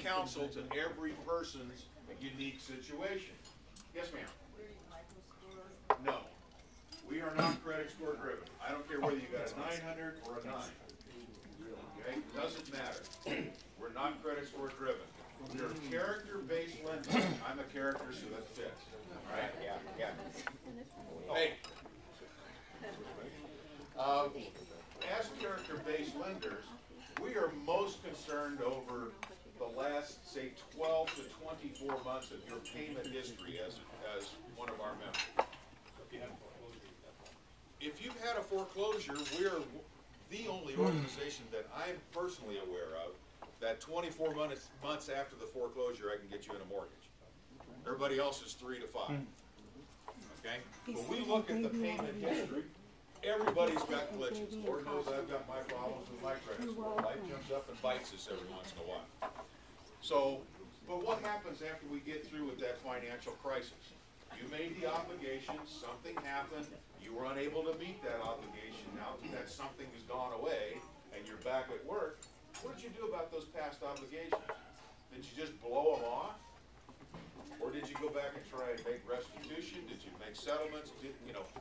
counsel to every person's unique situation. Yes, ma'am? No. We are not credit score driven. I don't care whether you got a 900 or a 9. Okay? It doesn't matter. We're not credit score driven. We're character-based lending. I'm a character, so that fits. All right? Yeah. Hey. As character-based lenders, we are most concerned over the last, say, 12 to 24 months of your payment history as one of our members. If you've had a foreclosure, we're the only organization that I'm personally aware of that 24 months after the foreclosure I can get you in a mortgage. Everybody else is 3 to 5. Okay? When we look at the payment history, everybody's got glitches. Lord knows I've got my problems with my credit score. Life jumps up and bites us every once in a while. So, but what happens after we get through with that financial crisis? You made the obligation, something happened, you were unable to meet that obligation. Now that something has gone away and you're back at work, what did you do about those past obligations? Did you just blow them off? Or did you go back and try and make restitution? Did you make settlements?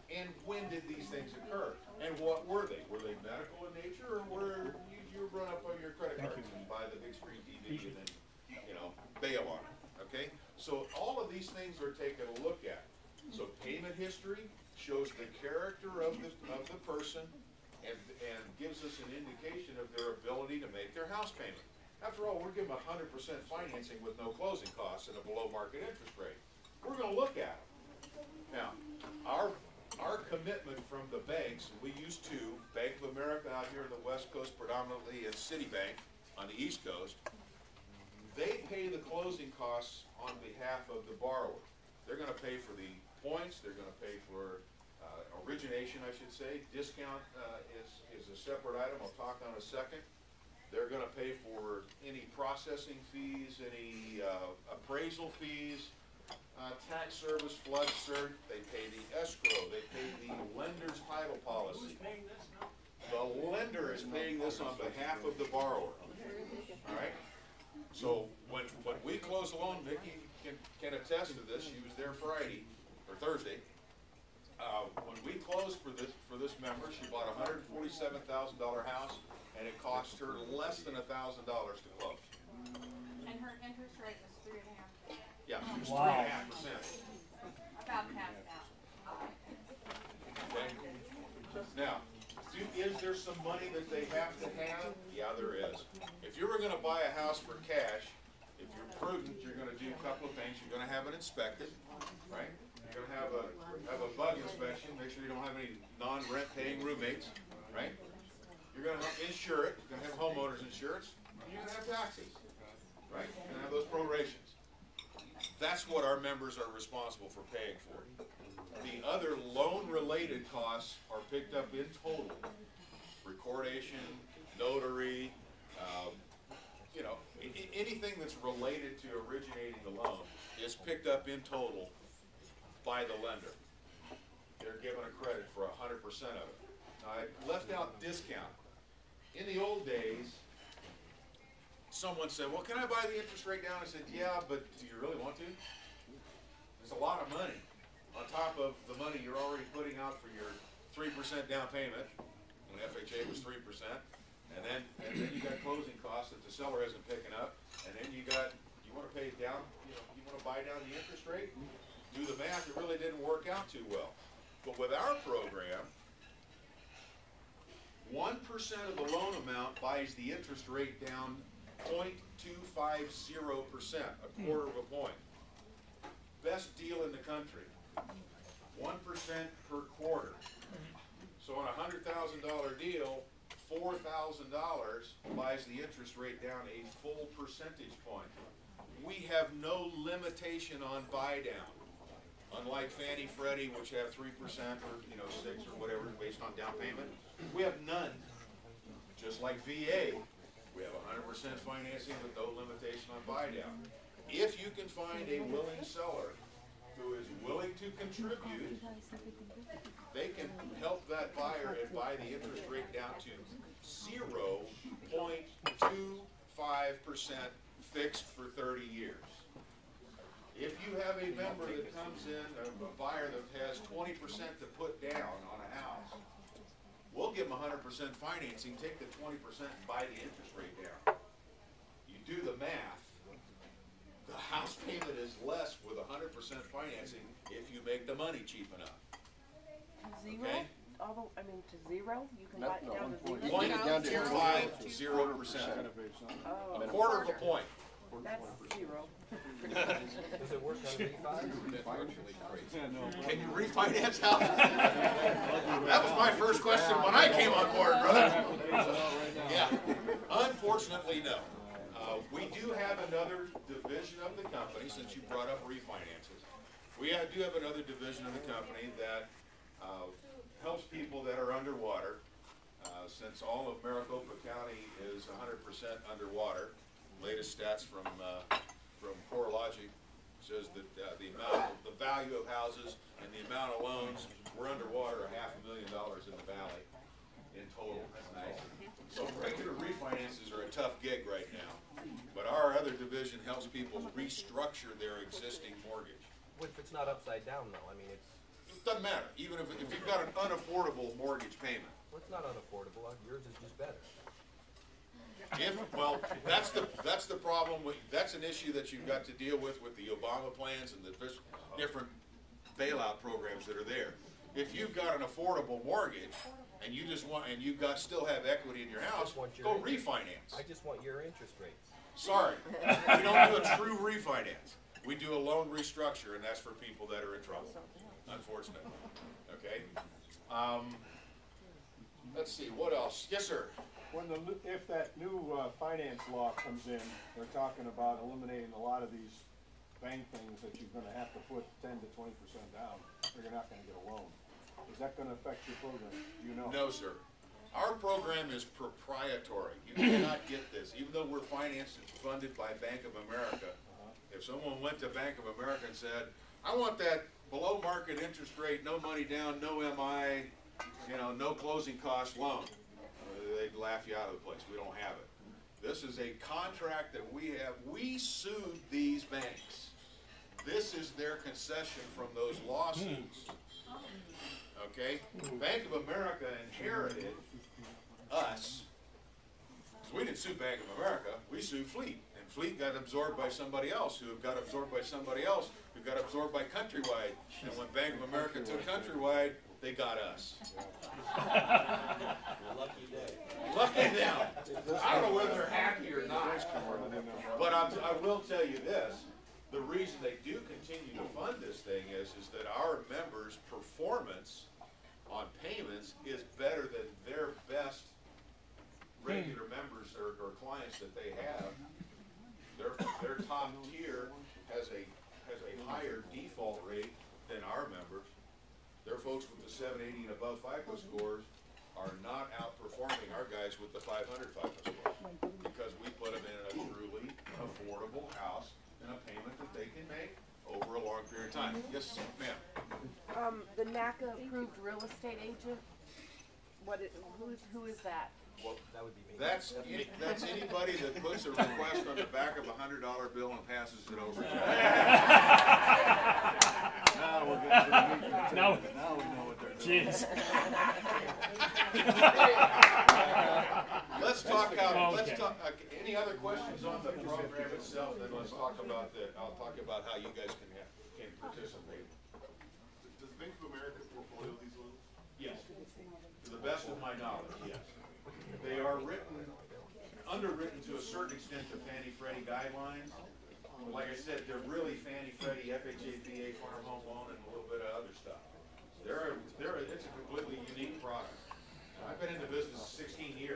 And when did these things occur? And what were they? Were they medical in nature, or were you run up on your credit cards and buy the big screen TV and then, bail on it? Okay? So all of these things are taken a look at. So payment history shows the character of the person and gives us an indication of their ability to make their house payment. After all, we're giving 100% financing with no closing costs and a below-market interest rate. We're going to look at it. Now, our commitment from the banks, we used to, Bank of America out here in the West Coast predominantly, and Citibank on the East Coast, they pay the closing costs on behalf of the borrower. They're going to pay for the points. They're going to pay for origination, I should say. Discount is a separate item I'll talk on in a second. They're going to pay for any processing fees, any appraisal fees, tax service, flood cert. They pay the escrow. They pay the lender's title policy. The lender is paying this on behalf of the borrower. All right? So when we close a loan, Vicki can attest to this. She was there Friday or Thursday. When we closed for this member, she bought a $147,000 house, and it cost her less than $1,000 to close. And her interest rate was 3.5%. Yeah, it was 3.5%. About half now. Okay. Now, is there some money that they have to have? Yeah, there is. If you were going to buy a house for cash, if you're prudent, you're going to do a couple of things. You're going to have it inspected, right? You're going to have a bug inspection. Make sure you don't have any non-rent paying roommates, right? You're going to insure it. You're going to have homeowners insurance. You're going to have taxes, right? You're going to have those prorations. That's what our members are responsible for paying for. The other loan-related costs are picked up in total. Recordation, notary, anything that's related to originating the loan is picked up in total by the lender. They're given a credit for 100% of it. Now, I left out discount. In the old days, someone said, well, can I buy the interest rate down? I said, yeah, but do you really want to? There's a lot of money on top of the money you're already putting out for your 3% down payment, when FHA was 3%, and then you got closing costs that the seller isn't picking up, and then you want to pay down, you want to buy down the interest rate? Do the math, it really didn't work out too well. But with our program, 1% of the loan amount buys the interest rate down 0.250%, a quarter of a point. Best deal in the country. 1% per quarter. So on a $100,000 deal, $4,000 buys the interest rate down a full percentage point. We have no limitation on buy down. Unlike Fannie, Freddie, which have 3% or 6 or whatever based on down payment, we have none. Just like VA, we have 100% financing with no limitation on buy down. If you can find a willing seller who is willing to contribute, they can help that buyer and buy the interest rate down to 0.25% fixed for 30 years. If you have a member that comes in, a buyer that has 20% to put down on a house, we'll give them 100% financing, take the 20% and buy the interest rate down. You do the math, the house payment is less with 100% financing if you make the money cheap enough. Zero? Okay? Although, I mean, to zero? You can No, buy it no, down to 1.2. zero? 0.250%. Oh, A quarter of a point. that's zero. Does it work on refi? Can you refinance houses? That was my first question when I came on board, brother. Yeah. Unfortunately, no. We do have another division of the company, since you brought up refinances. We do have another division of the company that helps people that are underwater. Since all of Maricopa County is 100% underwater, latest stats from CoreLogic says that the value of houses and the amount of loans, we're underwater $500,000 in the valley in total. That's nice. So regular refinances are a tough gig right now, but our other division helps people restructure their existing mortgage. What if it's not upside down though? I mean, it Doesn't matter, even if you've got an unaffordable mortgage payment. well, it's not unaffordable. Yours is just better. Well, that's the problem. That's an issue that you've got to deal with the Obama plans and the different bailout programs that are there. If you've got an affordable mortgage and you still have equity in your house, go refinance. I just want your interest rates. Sorry, we don't do a true refinance. We do a loan restructure, and that's for people that are in trouble, unfortunately. Okay. Let's see, what else? Yes, sir. If that new finance law comes in, they're talking about eliminating a lot of these bank things that you're gonna have to put 10 to 20% down, or you're not gonna get a loan. Is that gonna affect your program? Do you know? No, sir. Our program is proprietary. You cannot get this. Even though we're financed and funded by Bank of America, if someone went to Bank of America and said, I want that below market interest rate, no money down, no MI, no closing cost loan, they'd laugh you out of the place. We don't have it. This is a contract that we have. We sued these banks. This is their concession from those lawsuits. Okay? Bank of America inherited us. So we didn't sue Bank of America. We sued Fleet. And Fleet got absorbed by somebody else, who got absorbed by somebody else, who got absorbed by Countrywide. And when Bank of America took Countrywide, they got us. Lucky day. Lucky them. I don't know whether they're happy or not. But I will tell you this. The reason they do continue to fund this thing is that our members' performance on payments is better than their best regular members or clients that they have. Their top tier has a higher default rate than our members. Their folks with the 780 and above FICO scores are not outperforming our guys with the 500 FICO scores, because we put them in a truly affordable house and a payment that they can make over a long period of time. Yes, ma'am. The NACA approved real estate agent, who is that? Well, That would be me. that's anybody that puts a request on the back of a $100 bill and passes it over to them. Now we're getting to the meat and potatoes. Now we know what they're doing. Jeez. Let's talk any other questions on the program itself, then let's talk about I'll talk about how you guys can participate. Does Bank of America portfolio these loans? Yes. To the best of my knowledge, yes. They are underwritten to a certain extent to Fannie Freddie guidelines. Like I said, they're really Fannie Freddie, FHA, VA, farm home loan, and a little bit of other stuff. It's a completely unique product. I've been in the business 16 years.